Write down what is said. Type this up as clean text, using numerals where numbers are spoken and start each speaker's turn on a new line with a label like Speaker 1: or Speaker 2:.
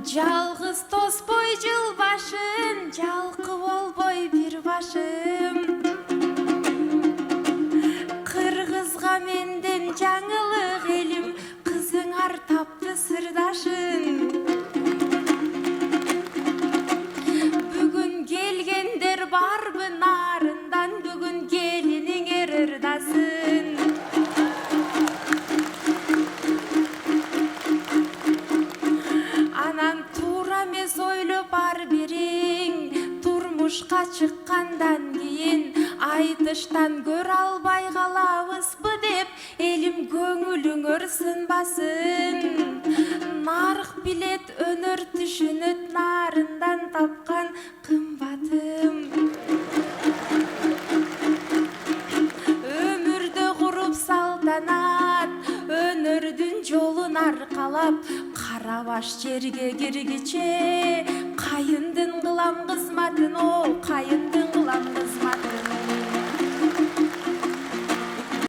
Speaker 1: Жалғыз тоспой жыл башын, жалқы болбой бір башым. Қырғызға менден жаңылық елім, қызыңар тапты сырдашын. Бүгін келгендер барбы нарындан, бүгін келінің ырдасын. Анан тура эмес ойлоп ар бириң, турмушка чыккандан кийин айтыштан көр албай калабызбы деп, элим көңүлүңөр сынбасын. Нарык билет өнөр түшүнөт, нарындан тапкан кымбатым. Өмүрдө куруп салтанат, өнөрдүн жолун аркалап, Карабаш жерге киргиче, кайындын кылам кызматын, о кайын.